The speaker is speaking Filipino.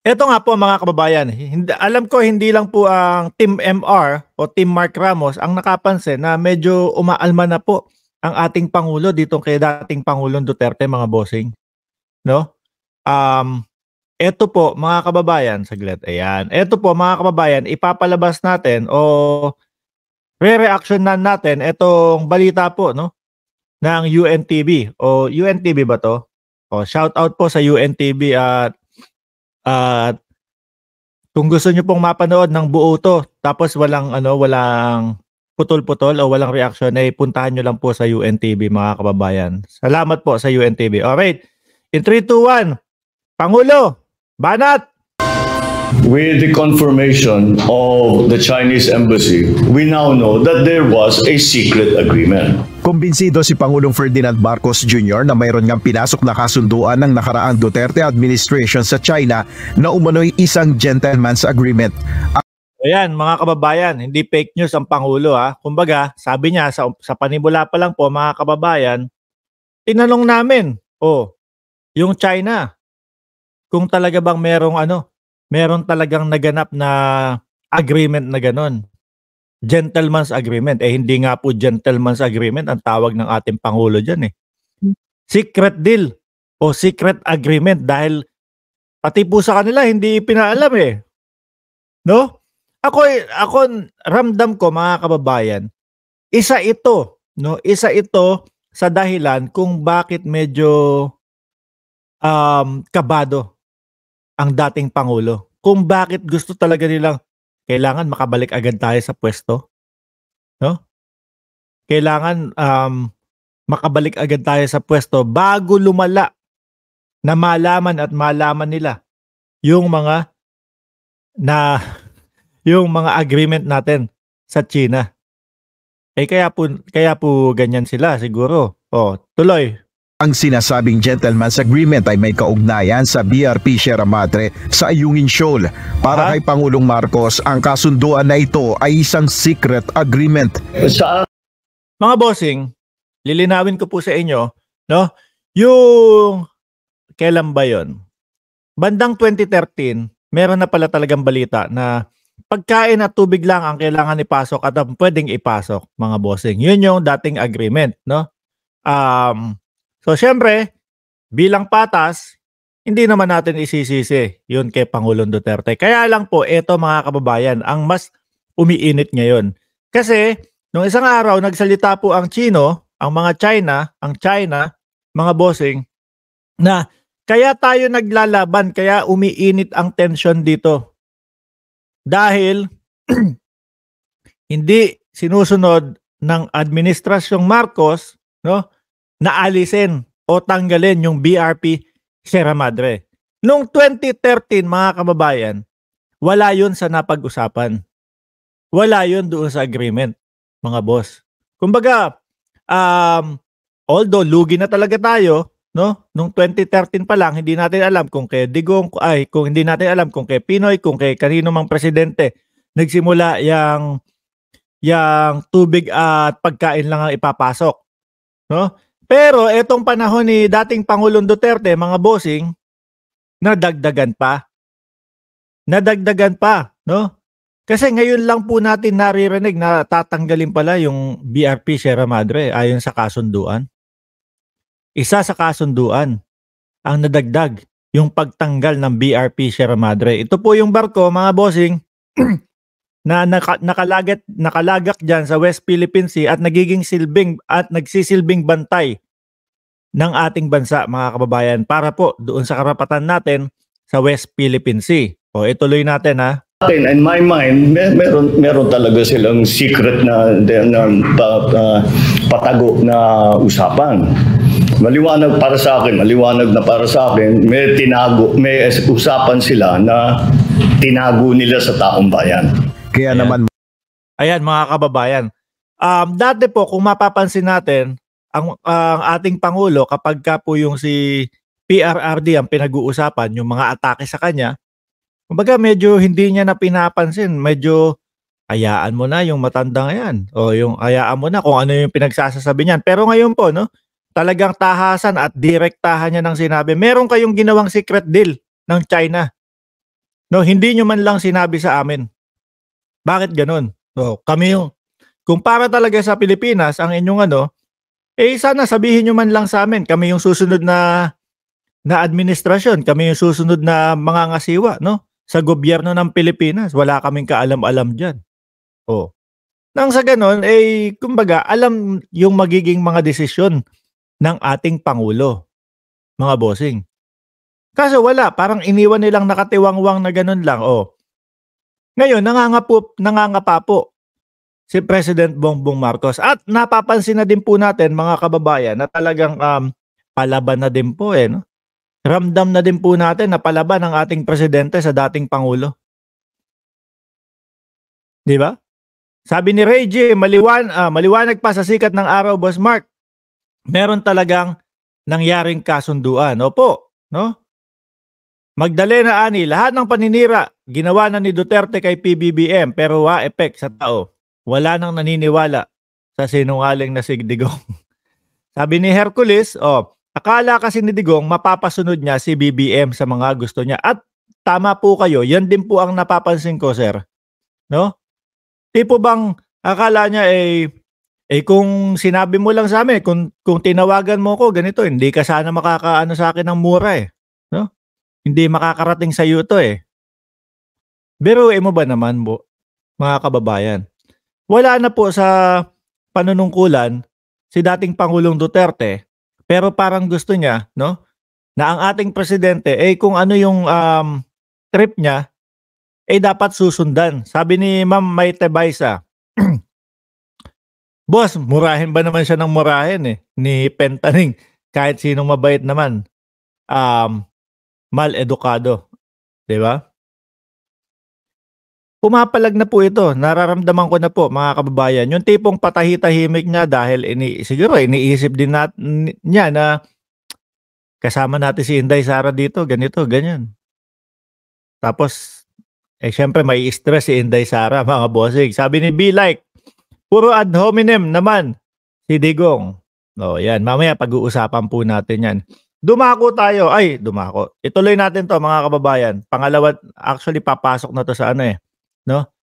Eto nga po mga kababayan, alam ko hindi lang po ang Team MR o Team Mark Ramos ang nakapansin na medyo umaalma na po ang ating Pangulo dito kay dating Pangulong Duterte mga bossing, no? Um, Eto po mga kababayan, saglit, ayan. Eto po mga kababayan, ipapalabas natin o re-reactionan natin etong balita po, no, ng UNTV o UNTV ba 'to? O shout out po sa UNTV at kung gusto niyo pong mapanood ng buo 'to tapos walang putol-putol o walang reaksyon ay puntahan niyo lang po sa UNTV mga kababayan. Salamat po sa UNTV. Alright, in 3, 2, 1, Pangulo, banat! With the confirmation of the Chinese embassy, we now know that there was a secret agreement. Kumbinsido si Pangulong Ferdinand Marcos Jr. na mayroon ngang pinasok na kasunduan ng nakaraang Duterte administration sa China na umano'y isang gentleman's agreement. Ayan mga kababayan, hindi fake news ang Pangulo ha. Kumbaga, sabi niya sa panimula pa lang po mga kababayan, tinanong namin, yung China, kung talaga bang meron talagang naganap na agreement na ganon. Gentleman's agreement. Hindi nga po gentleman's agreement ang tawag ng ating Pangulo dyan eh. Secret deal o secret agreement dahil pati po sa kanila hindi pinaalam eh. No? Ako ramdam ko mga kababayan, isa ito sa dahilan kung bakit medyo kabado ang dating Pangulo. Kung bakit gusto talaga nilang kailangan makabalik agad tayo sa pwesto, no? Kailangan makabalik agad tayo sa pwesto bago lumala na malaman nila yung mga agreement natin sa China. Kaya po ganyan sila siguro. Tuloy. Ang sinasabing gentleman's agreement ay may kaugnayan sa BRP Sierra Madre sa Ayungin Shoal. Para kay Pangulong Marcos, ang kasunduan na ito ay isang secret agreement. Mga bossing, lilinawin ko po sa inyo, no? Yung kailan ba 'yon? Bandang 2013, meron na pala talagang balita na pagkain at tubig lang ang kailangan ipasok at pwedeng ipasok, mga bossing. Yun yung dating agreement, no? So syempre, bilang patas, hindi naman natin isisisi yun kay Pangulong Duterte. Kaya lang po, eto mga kababayan, ang mas umiinit ngayon. Kasi, nung isang araw, nagsalita po ang China, mga bossing, na kaya tayo naglalaban, kaya umiinit ang tension dito. Dahil, hindi sinusunod ng Administrasyong Marcos, no, na alisin o tanggalin yung BRP Sierra Madre. Noong 2013 mga kababayan, wala yun sa napag-usapan. Wala yun doon sa agreement, mga boss. Kumbaga, although lugi na talaga tayo, no? Noong 2013 pa lang, hindi natin alam kung kay Digong, kung hindi natin alam kung kay Pinoy, kung kay kanino mang presidente, nagsimula yung tubig at pagkain lang ang ipapasok, no? Pero etong panahon ni dating Pangulong Duterte, mga bossing, nadagdagan pa, no? Kasi ngayon lang po natin naririnig na tatanggalin pala yung BRP Sierra Madre ayon sa kasunduan. Isa sa kasunduan ang nadagdag, yung pagtanggal ng BRP Sierra Madre. Ito po yung barko, mga bossing, na nakalagak dyan sa West Philippine Sea at nagsisilbing bantay ng ating bansa, mga kababayan, para po doon sa karapatan natin sa West Philippine Sea. Ituloy natin ha. In my mind, meron talaga silang secret na patago na usapan. Maliwanag na para sa akin, may usapan sila na tinago nila sa taong bayan. Kaya naman, ayan mga kababayan, dati po kung mapapansin natin, ang ating Pangulo kapag ka po yung si PRRD ang pinag-uusapan, yung mga atake sa kanya, kumbaga medyo hindi niya na pinapansin, medyo hayaan mo na yung matandang yan, o yung hayaan mo na kung ano yung pinagsasasabi niyan. Pero ngayon po, no, talagang tahasan at direktahan niya ng sinabi, meron kayong ginawang secret deal ng China. No, hindi nyo man lang sinabi sa amin. Bakit ganun? So, kami yung, kung para talaga sa Pilipinas, ang inyong sana sabihin nyo man lang sa amin, kami yung susunod na administrasyon, kami yung susunod na mangangasiwa, no? Sa gobyerno ng Pilipinas, wala kaming kaalam-alam dyan. Oh. Nang sa ganon, kumbaga, alam yung magiging mga desisyon ng ating Pangulo, mga bossing. Kaso wala, parang iniwan nilang nakatiwangwang na ganon lang. Oh. Ngayon, nangangapa po si President Bongbong Marcos. At napapansin na din po natin, mga kababayan, na talagang palaban na din po no? Ramdam na din po natin na palaban ng ating presidente sa dating Pangulo. Di ba? Sabi ni Reggie, maliwanag pa sa sikat ng araw, Boss Mark. Meron talagang nangyaring kasunduan. Opo, no? Magdalena ani, lahat ng paninira ginawa na ni Duterte kay PBBM pero effect sa tao. Wala nang naniniwala sa sinungaling na si Digong. Sabi ni Hercules, akala kasi ni Digong mapapasunod niya si BBM sa mga gusto niya. At tama po kayo, yan din po ang napapansin ko, sir. No? Tipo bang akala niya kung sinabi mo lang sa amin, kung tinawagan mo ko ganito, hindi ka sana makakaano sa akin ng mura no? Hindi makakarating sa iyo to Biruin mo ba naman po, mga kababayan? Wala na po sa panunungkulan si dating Pangulong Duterte, pero parang gusto niya, no? Na ang ating presidente kung ano yung trip niya dapat susundan. Sabi ni Ma'am Maite Baisa, boss, murahin ba naman siya ng murahin ni Pentaning kahit sinong mabait naman. Mal-edukado. Diba? Pumapalag na po ito. Nararamdaman ko na po, mga kababayan. Yung tipong patahi-tahimik niya dahil siguro iniisip din niya na kasama natin si Inday Sara dito, ganito, ganyan. Tapos, syempre may stress si Inday Sara, mga bossing. Sabi ni B-Like, puro ad hominem naman si Digong. Yan. Mamaya pag-uusapan po natin yan. Dumako tayo. Ituloy natin to, mga kababayan. Pangalawa, actually papasok na to sa no?